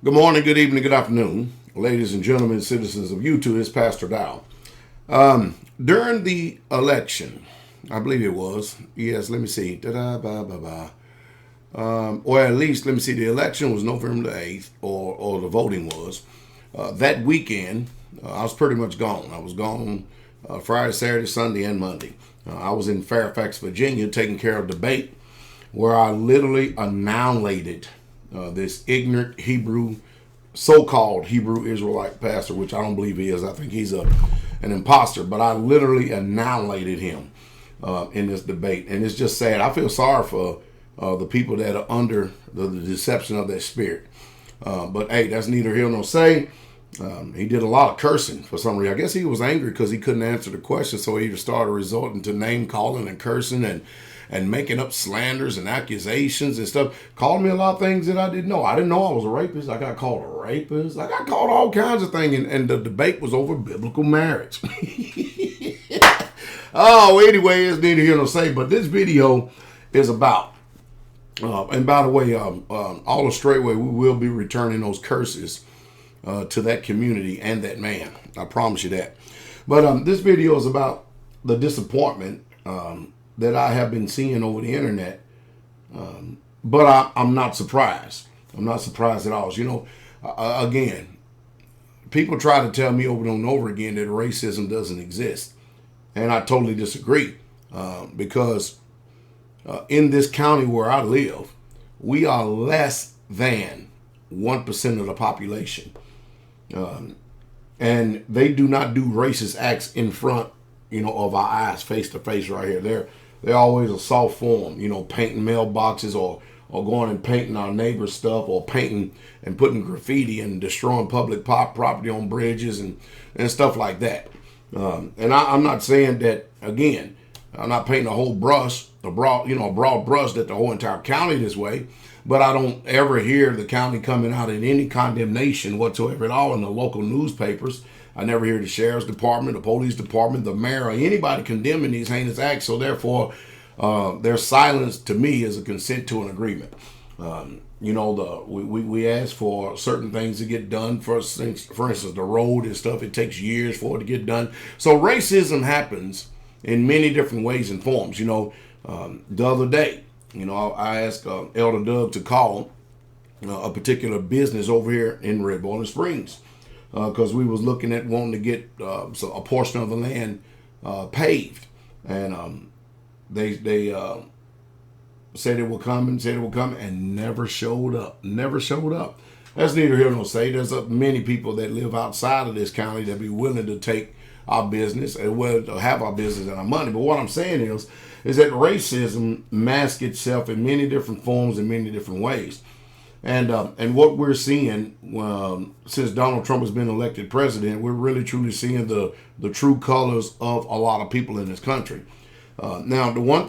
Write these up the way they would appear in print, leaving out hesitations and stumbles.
Good morning, good evening, good afternoon, ladies and gentlemen, citizens of YouTube. It's Pastor Dow. During the election, I believe it was, yes, let me see, or at least, let me see, the election was November the 8th, or the voting was. That weekend, I was pretty much gone. I was gone Friday, Saturday, Sunday, and Monday. I was in Fairfax, Virginia, taking care of debate, where I literally annihilated this ignorant Hebrew, so-called Hebrew Israelite pastor, which I don't believe he is. I think he's an imposter. But I literally annihilated him in this debate, and it's just sad. I feel sorry for the people that are under the deception of that spirit. But hey, that's neither here nor say. He did a lot of cursing for some reason. I guess he was angry because he couldn't answer the question, so he just started resorting to name calling and cursing and making up slanders and accusations and stuff. Called me a lot of things that I didn't know. I didn't know I was a rapist. I got called a rapist. I got called all kinds of things, and the debate was over biblical marriage. Oh, anyway, it's neither here nor say, but this video is about, and by the way, all the straightway, we will be returning those curses to that community and that man. I promise you that. But this video is about the disappointment that I have been seeing over the internet. But I'm not surprised. I'm not surprised at all. You know, again, people try to tell me over and over again that racism doesn't exist. And I totally disagree. Because in this county where I live, we are less than 1% of the population. And they do not do racist acts in front, of our eyes, face to face right here. They're always a soft form, painting mailboxes or going and painting our neighbor's stuff, or painting and putting graffiti and destroying public property on bridges and stuff like that. And I'm not saying that, again, I'm not painting a whole brush, a broad brush that the whole entire county this way. But I don't ever hear the county coming out in any condemnation whatsoever at all in the local newspapers. I never hear the sheriff's department, the police department, the mayor, or anybody condemning these heinous acts. So therefore, their silence to me is a consent to an agreement. We ask for certain things to get done. For instance, the road and stuff, it takes years for it to get done. So racism happens in many different ways and forms. The other day, I asked Elder Doug to call a particular business over here in Red Bowling Springs because we was looking at wanting to get a portion of the land paved, and they said it would come and never showed up. That's neither here nor say. There's many people that live outside of this county that be willing to take our business and willing to have our business and our money. But what I'm saying is that racism masks itself in many different forms in many different ways. And what we're seeing since Donald Trump has been elected president, we're really truly seeing the true colors of a lot of people in this country. Now, the one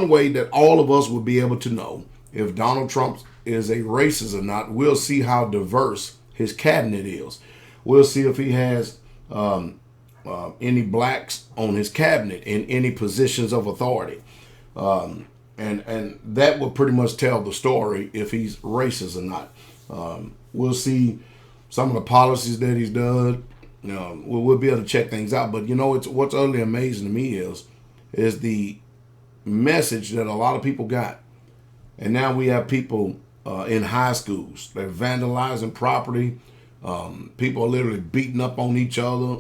way that all of us will be able to know if Donald Trump is a racist or not, we'll see how diverse his cabinet is. We'll see if he has any blacks on his cabinet in any positions of authority. And that will pretty much tell the story if he's racist or not. We'll see some of the policies that he's done. We'll be able to check things out. But what's utterly amazing to me is the message that a lot of people got. And now we have people in high schools. They're vandalizing property. People are literally beating up on each other.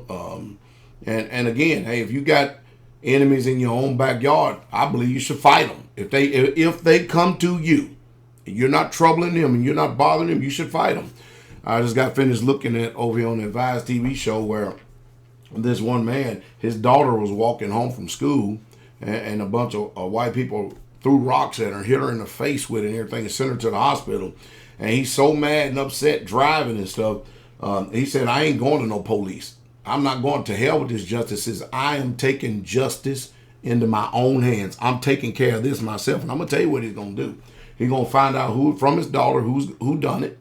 And again, hey, if you got enemies in your own backyard, I believe you should fight them. If they come to you, you're not troubling them and you're not bothering them, you should fight them. I just got finished looking at over here on the Advised TV show where this one man, his daughter was walking home from school, and a bunch of white people threw rocks at her, hit her in the face with it and everything, and sent her to the hospital. And he's so mad and upset driving and stuff. He said, I ain't going to no police. I'm not going to hell with this justice. He says, I am taking justice into my own hands. I'm taking care of this myself. And I'm going to tell you what he's going to do. He's going to find out who from his daughter who done it.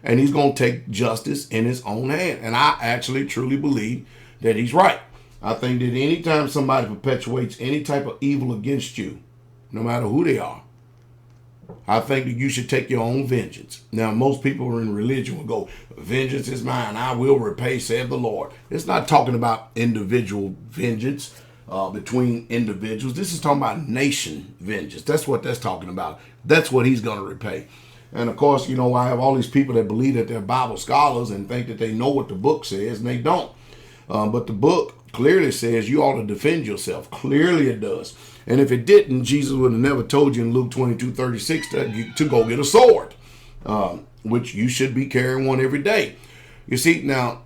And he's going to take justice in his own hand. And I actually truly believe that he's right. I think that anytime somebody perpetuates any type of evil against you, no matter who they are, I think that you should take your own vengeance. Now, most people in religion will go, vengeance is mine, I will repay, saith the Lord. It's not talking about individual vengeance between individuals. This is talking about nation vengeance. That's what that's talking about. That's what he's going to repay. And of course, you know, I have all these people that believe that they're Bible scholars and think that they know what the book says, and they don't. But the book clearly says you ought to defend yourself. Clearly it does. And if it didn't, Jesus would have never told you in Luke 22:36 to go get a sword, which you should be carrying one every day. You see, now,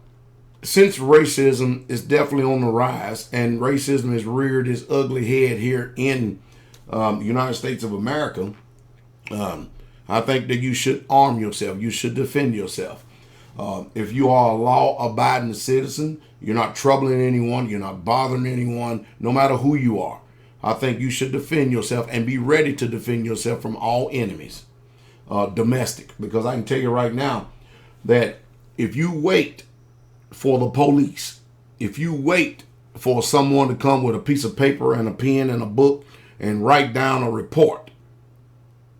since racism is definitely on the rise, and racism has reared its ugly head here in the United States of America, I think that you should arm yourself. You should defend yourself. If you are a law-abiding citizen, you're not troubling anyone, you're not bothering anyone, no matter who you are. I think you should defend yourself and be ready to defend yourself from all enemies, domestic. Because I can tell you right now that if you wait for the police, if you wait for someone to come with a piece of paper and a pen and a book and write down a report,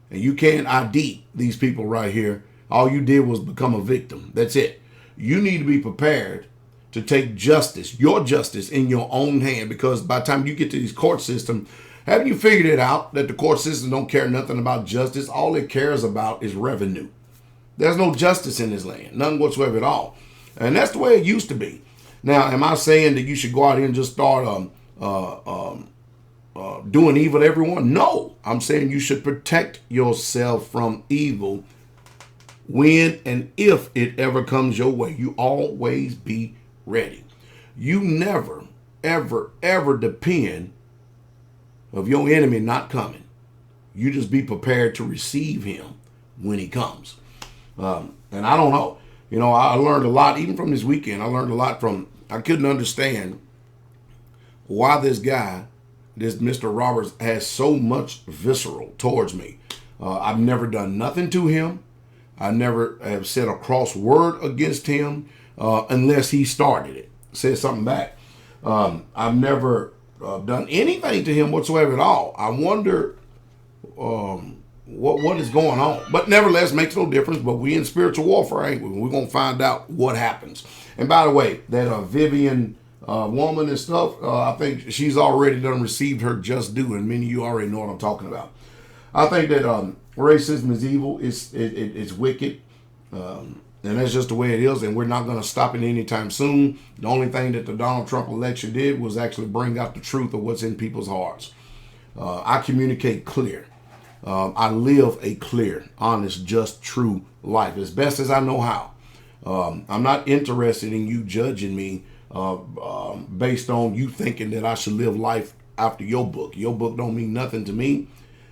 and you can't ID these people right here, all you did was become a victim. That's it. You need to be prepared to take justice, your justice, in your own hand, because by the time you get to these court system, haven't you figured it out that the court system don't care nothing about justice? All it cares about is revenue. There's no justice in this land, none whatsoever at all. And that's the way it used to be. Now, am I saying that you should go out here and just start doing evil to everyone? No, I'm saying you should protect yourself from evil when and if it ever comes your way. You always be ready. You never, ever, ever depend of your enemy not coming. You just be prepared to receive him when he comes. And I don't know. You know, I learned a lot, even from this weekend. I learned a lot from, I couldn't understand why this guy, this Mr. Roberts, has so much visceral towards me. I've never done nothing to him. I never have said a cross word against him unless he started it, said something back. I've never done anything to him whatsoever at all. I wonder what is going on. But nevertheless, makes no difference. But we in spiritual warfare, ain't we? We're going to find out what happens. And by the way, that Vivian woman and stuff, I think she's already done received her just due. And many of you already know what I'm talking about. I think that racism is evil. It's wicked. And that's just the way it is. And we're not going to stop it anytime soon. The only thing that the Donald Trump election did was actually bring out the truth of what's in people's hearts. I communicate clear. I live a clear, honest, just, true life as best as I know how. I'm not interested in you judging me based on you thinking that I should live life after your book. Your book don't mean nothing to me,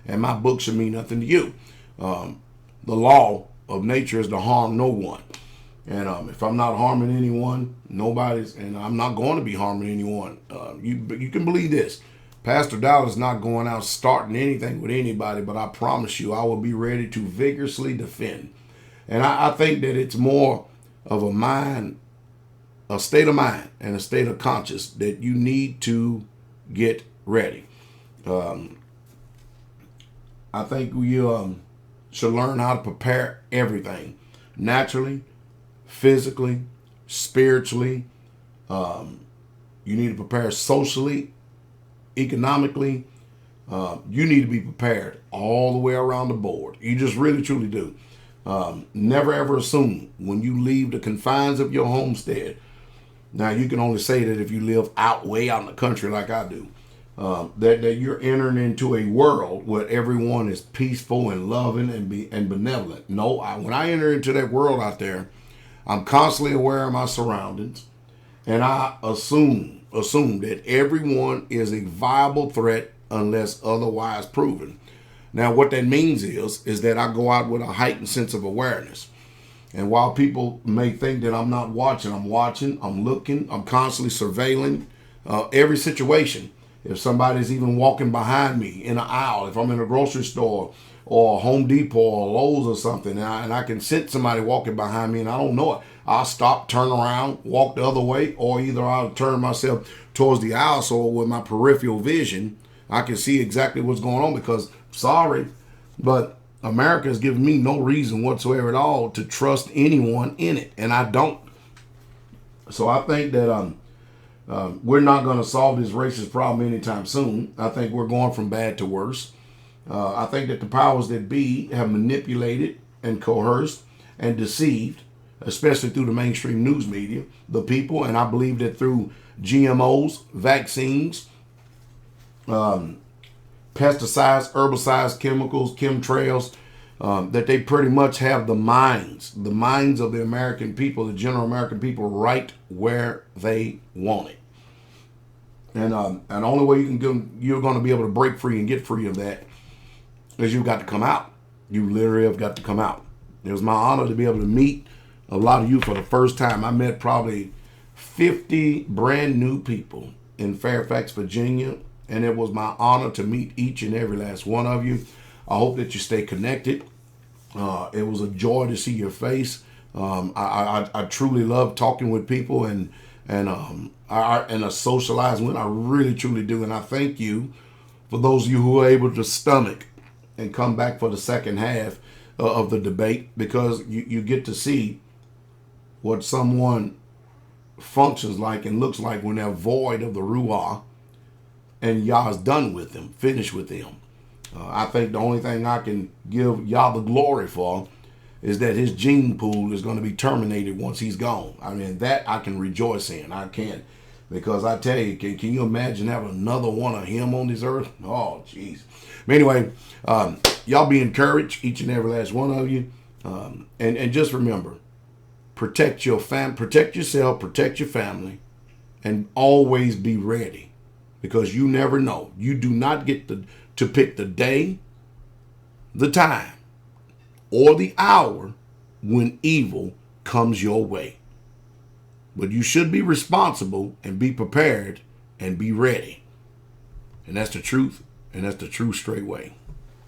and my book should mean nothing to you. The law of nature is to harm no one. And if I'm not harming anyone, and I'm not going to be harming anyone. You can believe this. Pastor Dallas not going out starting anything with anybody, but I promise you I will be ready to vigorously defend. And I think that it's more of a state of mind and a state of conscience that you need to get ready. I think we should learn how to prepare everything, naturally, physically, spiritually. You need to prepare socially, economically. You need to be prepared all the way around the board. You just really, truly do. Never ever assume when you leave the confines of your homestead. Now, you can only say that if you live way out in the country like I do. That you're entering into a world where everyone is peaceful and loving and benevolent. No, when I enter into that world out there, I'm constantly aware of my surroundings, and I assume that everyone is a viable threat unless otherwise proven. Now, what that means is that I go out with a heightened sense of awareness. And while people may think that I'm not watching, I'm looking, I'm constantly surveilling every situation. If somebody's even walking behind me in an aisle, if I'm in a grocery store or Home Depot or Lowe's or something, and I can sense somebody walking behind me and I don't know it, I'll stop, turn around, walk the other way, or either I'll turn myself towards the aisle so with my peripheral vision, I can see exactly what's going on because, sorry, but America has given me no reason whatsoever at all to trust anyone in it, and I don't. So I think that we're not going to solve this racist problem anytime soon. I think we're going from bad to worse. I think that the powers that be have manipulated and coerced and deceived, especially through the mainstream news media, the people. And I believe that through GMOs, vaccines, pesticides, herbicides, chemicals, chemtrails, that they pretty much have the minds of the American people, the general American people, right where they want it. And the only way you're going to be able to break free and get free of that is you've got to come out. You literally have got to come out. It was my honor to be able to meet a lot of you for the first time. I met probably 50 brand new people in Fairfax, Virginia, and it was my honor to meet each and every last one of you. I hope that you stay connected. It was a joy to see your face. I truly love talking with people and socializing with. I really truly do, and I thank you for those of you who are able to stomach and come back for the second half of the debate, because you get to see what someone functions like and looks like when they're void of the Ruah and Yah's done with them, finished with them. I think the only thing I can give Yah the glory for is that his gene pool is going to be terminated once he's gone. I mean, that I can rejoice in. I can. Because I tell you, can you imagine having another one of him on this earth? Oh, jeez. But anyway, y'all be encouraged, each and every last one of you. And just remember, protect protect yourself, protect your family, and always be ready. Because you never know. You do not get to pick the day, the time, or the hour when evil comes your way. But you should be responsible and be prepared and be ready. And that's the truth, and that's the true straight way.